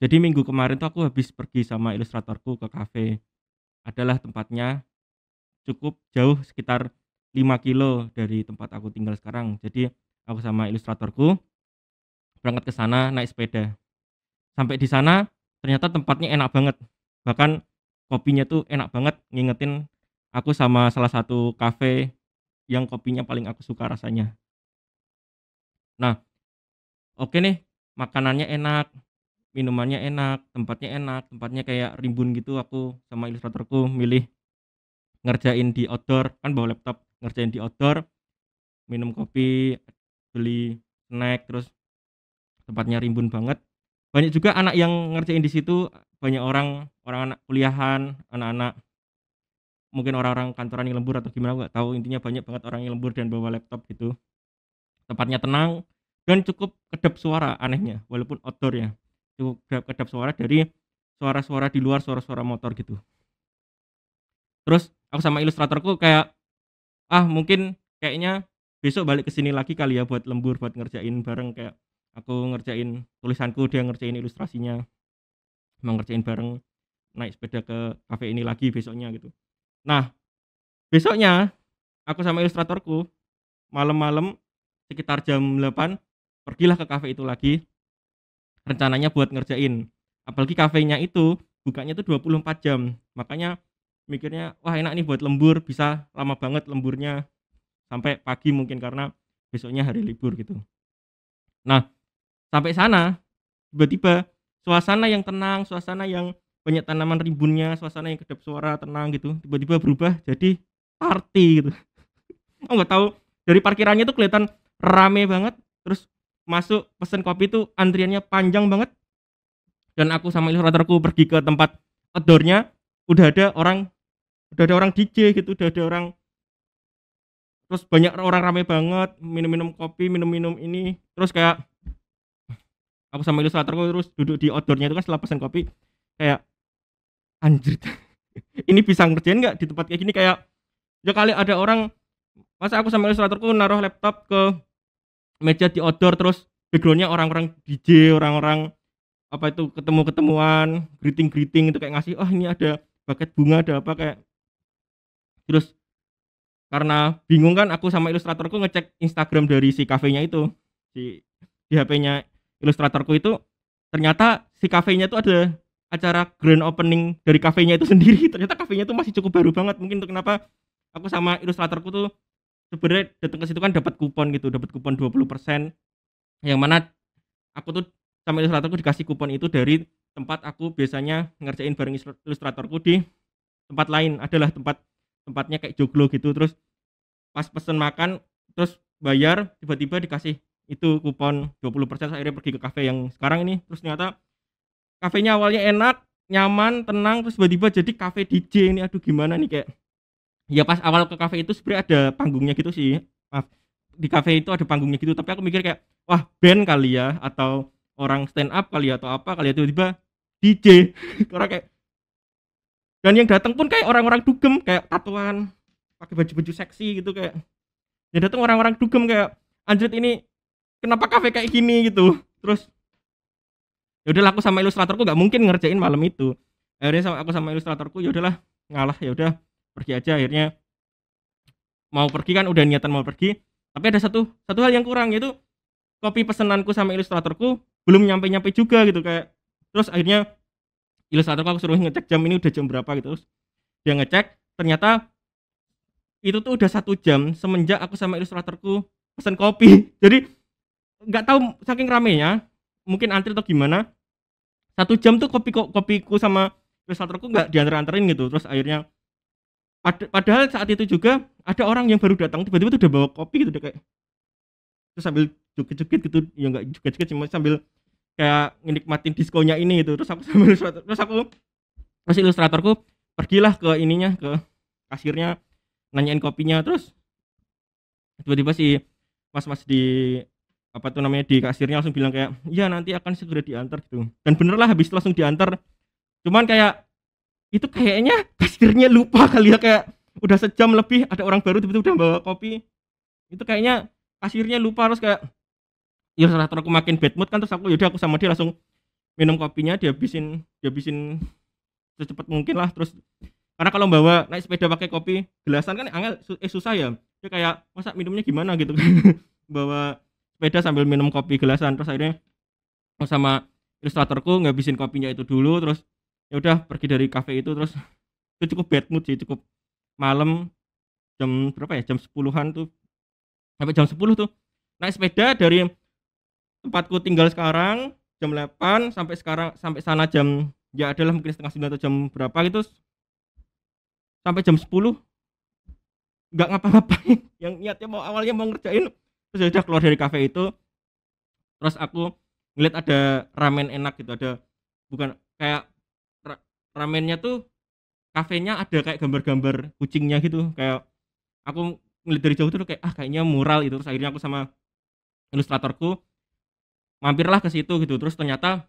Jadi minggu kemarin tuh aku habis pergi sama ilustratorku ke kafe. Adalah tempatnya cukup jauh sekitar 5 kilo dari tempat aku tinggal sekarang. Jadi aku sama ilustratorku berangkat ke sana naik sepeda. Sampai di sana ternyata tempatnya enak banget. Bahkan kopinya tuh enak banget, ngingetin aku sama salah satu kafe yang kopinya paling aku suka rasanya. Nah, oke nih, makanannya enak, minumannya enak, tempatnya kayak rimbun gitu. Aku sama ilustratorku milih ngerjain di outdoor, kan bawa laptop, ngerjain di outdoor, minum kopi, beli snack, terus tempatnya rimbun banget. Banyak juga anak yang ngerjain di situ, banyak orang orang anak kuliahan, anak-anak mungkin orang-orang kantoran yang lembur atau gimana aku nggak tahu, intinya banyak banget orang yang lembur dan bawa laptop gitu. Tempatnya tenang dan cukup kedap suara anehnya, walaupun outdoor ya. Cukup kedap suara dari suara-suara di luar, suara-suara motor gitu. Terus aku sama ilustratorku kayak, "Ah, mungkin kayaknya besok balik ke sini lagi kali ya buat lembur, buat ngerjain bareng." Kayak aku ngerjain tulisanku, dia ngerjain ilustrasinya, mau ngerjain bareng, naik sepeda ke kafe ini lagi besoknya gitu. Nah, besoknya aku sama ilustratorku malam-malam sekitar jam 8 pergilah ke kafe itu lagi, rencananya buat ngerjain. Apalagi kafenya itu bukanya tuh 24 jam. Makanya mikirnya, "Wah, enak nih buat lembur, bisa lama banget lemburnya." Sampai pagi mungkin karena besoknya hari libur gitu. Nah, sampai sana tiba-tiba suasana yang tenang, suasana yang banyak tanaman rimbunnya, suasana yang kedap suara tenang gitu, tiba-tiba berubah jadi party gitu. Aku nggak tahu, dari parkirannya tuh kelihatan rame banget, terus masuk pesen kopi tuh antriannya panjang banget, dan aku sama ilustratorku pergi ke tempat outdoor-nya, udah ada orang udah ada orang DJ gitu, udah ada orang, terus banyak orang rame banget, minum-minum kopi, minum-minum ini, terus kayak aku sama ilustratorku terus duduk di outdoor-nya itu kan setelah pesen kopi, kayak, "Anjir, ini bisa ngerjain nggak di tempat kayak gini?" Kayak, ya kali ada orang, masa aku sama ilustratorku naruh laptop ke meja di outdoor, terus background-nya orang-orang DJ, orang-orang, apa itu, ketemu-ketemuan, greeting-greeting itu kayak ngasih, "Oh, ini ada paket bunga, ada apa," kayak, terus karena bingung kan aku sama ilustratorku ngecek Instagram dari si kafenya itu, di HP-nya ilustratorku itu, ternyata si kafenya itu ada acara grand opening dari kafenya itu sendiri. Ternyata kafenya itu masih cukup baru banget, mungkin itu kenapa aku sama ilustratorku tuh sebenarnya datang ke situ kan dapat kupon gitu, dapat kupon 20%, yang mana aku tuh sama ilustratorku dikasih kupon itu dari tempat aku biasanya ngerjain bareng ilustratorku di tempat lain, adalah tempatnya kayak joglo gitu. Terus pas pesen makan, terus bayar, tiba-tiba dikasih itu kupon 20%, akhirnya pergi ke kafe yang sekarang ini. Terus ternyata kafenya awalnya enak, nyaman, tenang, terus tiba-tiba jadi kafe DJ ini. Aduh, gimana nih, kayak, ya pas awal ke kafe itu sebenarnya ada panggungnya gitu sih, maaf, di kafe itu ada panggungnya gitu, tapi aku mikir kayak, wah, band kali ya, atau orang stand up kali ya, atau apa kali ya, tiba-tiba DJ. Orang kayak, dan yang datang pun kayak orang-orang dugem, kayak tatoan, pakai baju-baju seksi gitu, kayak yang datang orang-orang dugem, kayak, anjir, ini kenapa kafe kayak gini gitu. Terus ya udahlah, aku sama ilustratorku nggak mungkin ngerjain malam itu. Akhirnya aku sama ilustratorku ya udahlah, ngalah, ya udah pergi aja. Akhirnya mau pergi kan, udah niatan mau pergi, tapi ada satu satu hal yang kurang, yaitu kopi pesenanku sama ilustratorku belum nyampe-nyampe juga gitu, kayak, terus akhirnya ilustratorku aku suruh ngecek jam, ini udah jam berapa gitu. Terus dia ngecek, ternyata itu tuh udah 1 jam semenjak aku sama ilustratorku pesen kopi. Jadi nggak tahu saking ramenya, mungkin antri atau gimana, 1 jam tuh kopiku sama ilustratorku nggak diantar-anterin gitu. Terus akhirnya padahal saat itu juga ada orang yang baru datang, tiba-tiba tuh udah bawa kopi gitu, udah kayak, terus sambil joget-joget gitu, ya nggak joget-joget, cuma sambil kayak ngenikmatin diskonya ini gitu. Terus aku sama ilustrator, terus ilustratorku pergilah ke ininya, ke kasirnya, nanyain kopinya. Terus tiba-tiba si mas-mas di, apa tuh namanya, di kasirnya langsung bilang kayak, "Iya, nanti akan segera diantar," gitu. Dan bener lah, habis itu langsung diantar. Cuman kayak, itu kayaknya kasirnya lupa kali ya, kayak udah sejam lebih ada orang baru tiba-tiba udah bawa kopi. Itu kayaknya kasirnya lupa. Terus kayak, ya ilustrator aku makin bad mood kan, terus aku, ya udah, aku sama dia langsung minum kopinya dihabisin dihabisin secepat mungkin lah. Terus karena kalau bawa naik sepeda pakai kopi gelasan kan angel susah ya. Dia kayak masa minumnya gimana gitu kan. Bawa sepeda sambil minum kopi gelasan, terus akhirnya sama ilustratorku ngabisin kopinya itu dulu, terus ya udah pergi dari kafe itu. Terus itu cukup bad mood sih, cukup malam, jam berapa ya, jam 10-an tuh, sampai jam 10 tuh naik sepeda dari tempatku tinggal sekarang jam 8 sampai sekarang, sampai sana jam, ya adalah mungkin setengah 9 atau jam berapa gitu, sampai jam 10 nggak ngapa-ngapain. Yang niatnya mau awalnya mau ngerjain, terus ya udah keluar dari kafe itu. Terus aku ngeliat ada ramen enak gitu, ada, bukan kayak ramennya tuh, kafenya ada kayak gambar-gambar kucingnya gitu, kayak aku ngeliat dari jauh tuh kayak ah kayaknya mural itu. Terus akhirnya aku sama ilustratorku mampirlah ke situ gitu. Terus ternyata,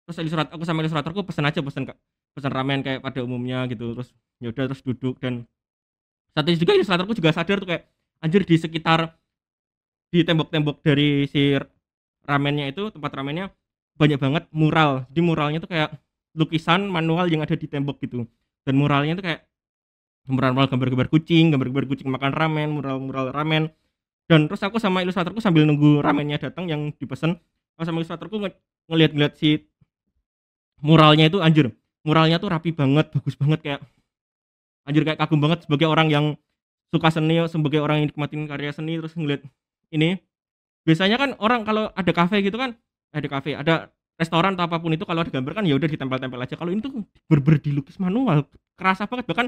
terus aku sama ilustratorku pesen aja, pesen ramen kayak pada umumnya gitu. Terus ya udah, terus duduk. Dan saat itu juga ilustratorku juga sadar tuh kayak anjir, di sekitar, di tembok-tembok dari si ramennya itu, tempat ramennya, banyak banget mural. Jadi muralnya tuh kayak lukisan manual yang ada di tembok gitu. Dan muralnya tuh kayak mural-mural gambar-gambar kucing makan ramen, mural-mural ramen. Dan terus aku sama ilustratorku sambil nunggu ramennya datang yang dipesen, aku sama ilustratorku ngeliat-ngeliat si muralnya itu. Anjir, muralnya tuh rapi banget, bagus banget, kayak anjir kayak kagum banget sebagai orang yang suka seni, sebagai orang yang nikmatin karya seni. Terus ngeliat ini, biasanya kan orang kalau ada kafe gitu kan, ada kafe, ada restoran atau apapun itu, kalau ada gambar kan ya udah ditempel-tempel aja. Kalau ini tuh bener-bener dilukis manual, kerasa banget. Bahkan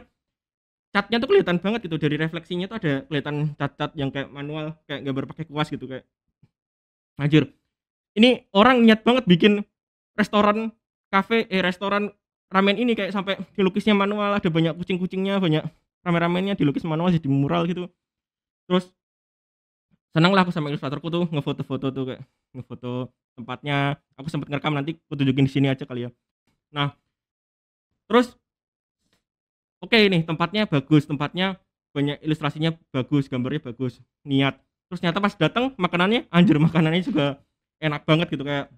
catnya tuh kelihatan banget gitu, dari refleksinya tuh ada kelihatan cat-cat yang kayak manual, kayak gambar pakai kuas gitu. Kayak anjir, ini orang niat banget bikin restoran restoran ramen ini, kayak sampai dilukisnya manual, ada banyak kucing-kucingnya, banyak ramen-ramennya dilukis manual jadi mural gitu. Terus senang lah aku sama ilustratorku tuh ngefoto-foto tuh, kayak ngefoto tempatnya. Aku sempet ngerekam, nanti aku tunjukin di sini aja kali ya. Nah, terus oke, ini tempatnya bagus, tempatnya banyak ilustrasinya bagus, gambarnya bagus, niat. Terus ternyata pas datang makanannya, anjir makanannya juga enak banget gitu. Kayak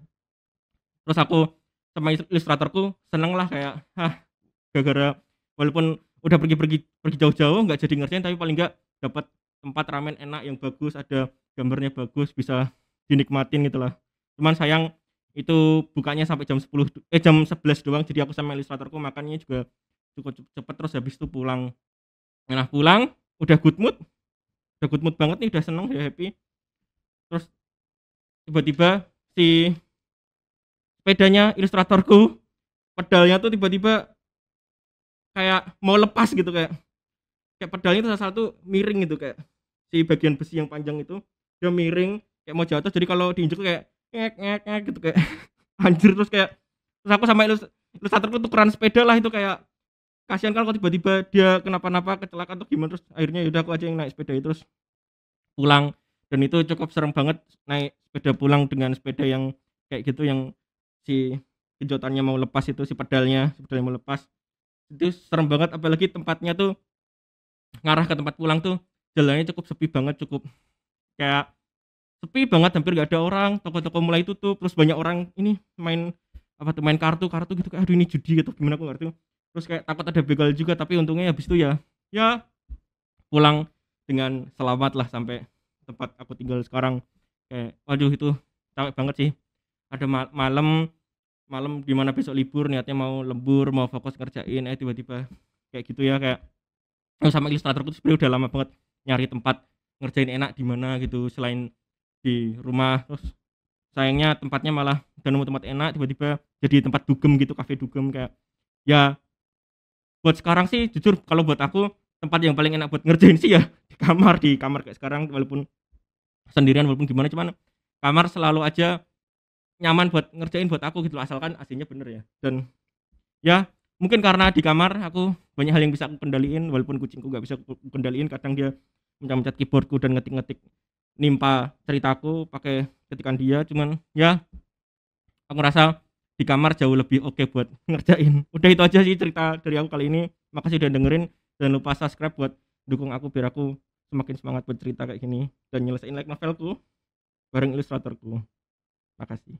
terus aku sama ilustratorku seneng lah, kayak hah, gara-gara walaupun udah pergi jauh-jauh nggak jadi ngerjain, tapi paling nggak dapat tempat ramen enak yang bagus, ada gambarnya bagus, bisa dinikmatin gitu lah. Cuman sayang itu bukanya sampai jam 11 doang, jadi aku sama ilustratorku makannya juga cukup cepet. Terus habis itu pulang. Nah pulang udah good mood banget nih, udah seneng, udah happy. Terus tiba-tiba si sepedanya ilustratorku, pedalnya tuh tiba-tiba kayak mau lepas gitu, kayak pedalnya tuh salah satu miring gitu, kayak si bagian besi yang panjang itu dia miring kayak mau jatuh. Jadi kalau diinjek kayak ngek ngek ngek gitu, kayak anjir. Terus aku sama ilustratorku tukeran sepeda lah itu. Kayak kasihan kan kalau tiba-tiba dia kenapa-napa, kecelakaan atau gimana. Terus akhirnya yaudah aku aja yang naik sepeda itu, terus pulang. Dan itu cukup serem banget naik sepeda pulang dengan sepeda yang kayak gitu, yang si kejotannya mau lepas itu, si pedalnya mau lepas. Itu serem banget, apalagi tempatnya tuh ngarah ke tempat pulang tuh jalannya cukup sepi banget, cukup kayak sepi banget, hampir gak ada orang, toko-toko mulai tutup. Terus banyak orang ini main apa tuh, main kartu gitu, kayak aduh ini judi gitu gimana aku ngerti. Terus kayak takut ada begal juga, tapi untungnya habis itu ya pulang dengan selamat lah sampai tempat aku tinggal sekarang. Kayak waduh itu capek banget sih. Ada malam malam gimana, besok libur, niatnya mau lembur, mau fokus ngerjain, tiba-tiba kayak gitu ya. Kayak sama ilustratorku tuh sebenarnya udah lama banget nyari tempat ngerjain enak di mana gitu selain di rumah. Terus sayangnya tempatnya malah udah nemu tempat enak, tiba-tiba jadi tempat dugem gitu, kafe dugem. Kayak ya buat sekarang sih jujur kalau buat aku tempat yang paling enak buat ngerjain sih ya di kamar kayak sekarang. Walaupun sendirian, walaupun gimana, cuman kamar selalu aja nyaman buat ngerjain buat aku gitu, asalkan AC-nya bener ya. Dan ya mungkin karena di kamar aku banyak hal yang bisa aku kendaliin, walaupun kucingku gak bisa aku kendaliin. Kadang dia mencet-mencet keyboardku dan ngetik-ngetik, nimpa ceritaku pakai ketikan dia. Cuman ya aku ngerasa di kamar jauh lebih oke buat ngerjain. Udah itu aja sih cerita dari aku kali ini. Makasih udah dengerin. Jangan lupa subscribe buat dukung aku biar aku semakin semangat buat cerita kayak gini dan nyelesain like novelku bareng ilustratorku. Makasih.